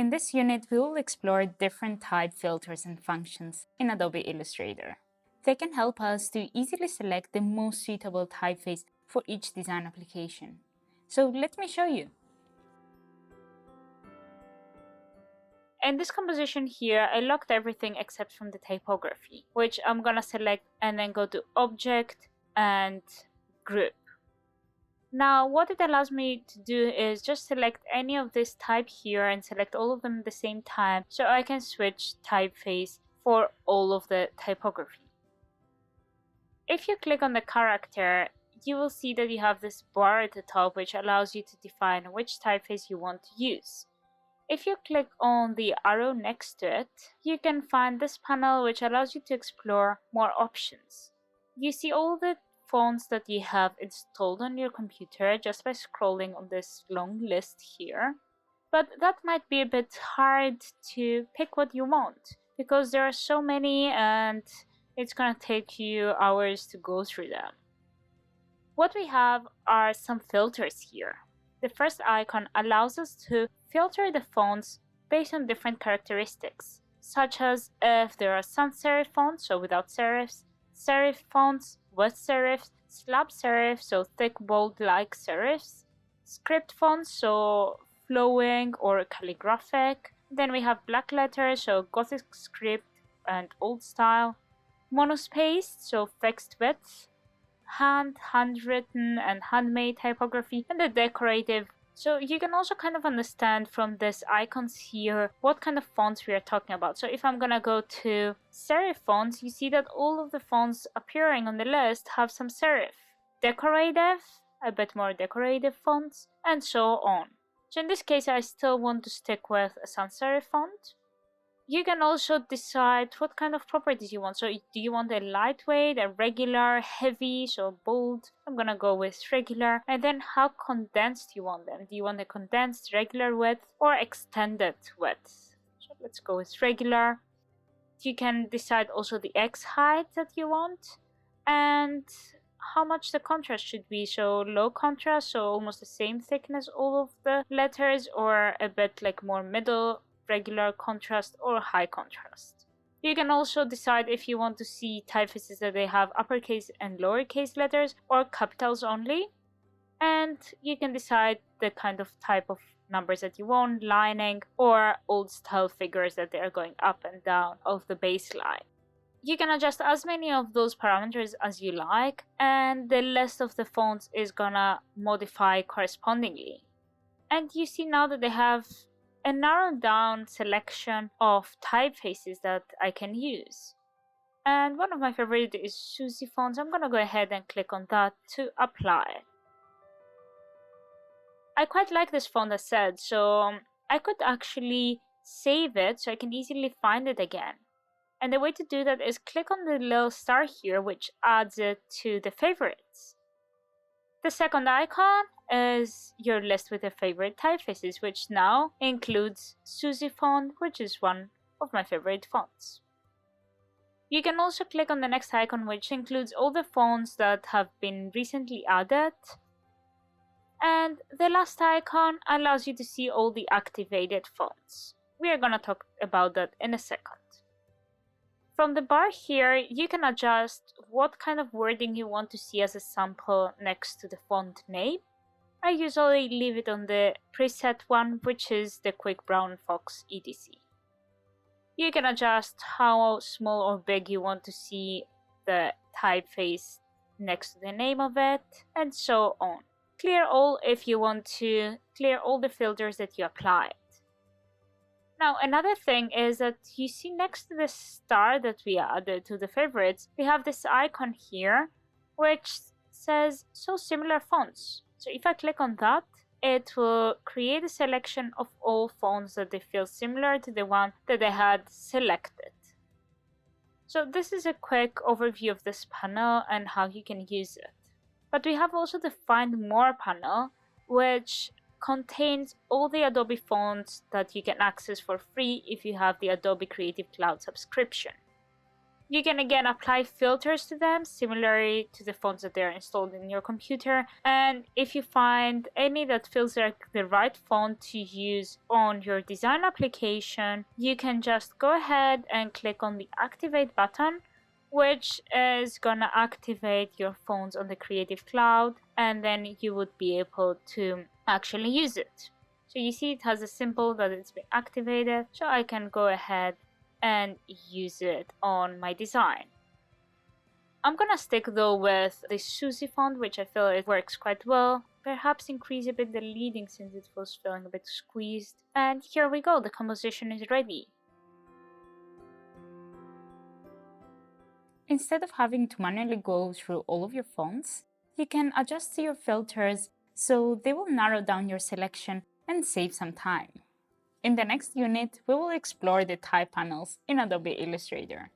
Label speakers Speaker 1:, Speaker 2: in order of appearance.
Speaker 1: In this unit, we will explore different type filters and functions in Adobe Illustrator. They can help us to easily select the most suitable typeface for each design application. So let me show you. In this composition here, I locked everything except from the typography, which I'm gonna select and then go to Object and Group. Now, what it allows me to do is just select any of this type here and select all of them at the same time, so I can switch typeface for all of the typography. If you click on the character, you will see that you have this bar at the top which allows you to define which typeface you want to use. If you click on the arrow next to it, you can find this panel which allows you to explore more options. You see all the fonts that you have installed on your computer just by scrolling on this long list here. But that might be a bit hard to pick what you want because there are so many and it's gonna take you hours to go through them. What we have are some filters here. The first icon allows us to filter the fonts based on different characteristics, such as if there are sans serif fonts, so without serifs, serif fonts, with serifs, slab serifs, so thick, bold-like serifs, script fonts, so flowing or calligraphic. Then we have black letters, so Gothic script and old style, monospaced, so fixed width, handwritten and handmade typography, and the decorative. So you can also kind of understand from these icons here what kind of fonts we are talking about. So if I'm gonna go to serif fonts, you see that all of the fonts appearing on the list have some serif. Decorative, a bit more decorative fonts, and so on. So in this case, I still want to stick with a sans serif font. You can also decide what kind of properties you want. So do you want a lightweight, a regular, heavy, so bold? I'm gonna go with regular. And then how condensed you want them. Do you want a condensed regular width or extended width? So let's go with regular. You can decide also the X height that you want and how much the contrast should be. So low contrast, so almost the same thickness all of the letters, or a bit like more middle, regular contrast, or high contrast. You can also decide if you want to see typefaces that they have uppercase and lowercase letters or capitals only. And you can decide the kind of type of numbers that you want, lining, or old style figures that they are going up and down of the baseline. You can adjust as many of those parameters as you like, and the list of the fonts is gonna modify correspondingly. And you see now that they have a narrowed down selection of typefaces that I can use. And one of my favorites is Suzy fonts. I'm gonna go ahead and click on that to apply. I quite like this font as said, so I could actually save it so I can easily find it again. And the way to do that is click on the little star here, which adds it to the favorites. The second icon is your list with your favorite typefaces, which now includes Suzy font, which is one of my favorite fonts. You can also click on the next icon, which includes all the fonts that have been recently added. And the last icon allows you to see all the activated fonts. We are gonna talk about that in a second. From the bar here, you can adjust what kind of wording you want to see as a sample next to the font name. I usually leave it on the preset one, which is the Quick Brown Fox etc. You can adjust how small or big you want to see the typeface next to the name of it, and so on. Clear all if you want to clear all the filters that you applied. Now, another thing is that you see next to the star that we added to the favorites, we have this icon here, which says so similar fonts. So if I click on that, it will create a selection of all fonts that they feel similar to the one that I had selected. So this is a quick overview of this panel and how you can use it. But we have also the Find More panel, which contains all the Adobe fonts that you can access for free if you have the Adobe Creative Cloud subscription. You can again apply filters to them, similarly to the fonts that they're installed in your computer. And if you find any that feels like the right font to use on your design application, you can just go ahead and click on the Activate button, which is gonna activate your fonts on the Creative Cloud, and then you would be able to actually use it. So you see it has a symbol that it's been activated, so I can go ahead and use it on my design. I'm gonna stick though with the Suzy font, which I feel it works quite well. Perhaps increase a bit the leading since it was feeling a bit squeezed. And here we go, the composition is ready. Instead of having to manually go through all of your fonts, you can adjust your filters so they will narrow down your selection and save some time. In the next unit, we will explore the type panels in Adobe Illustrator.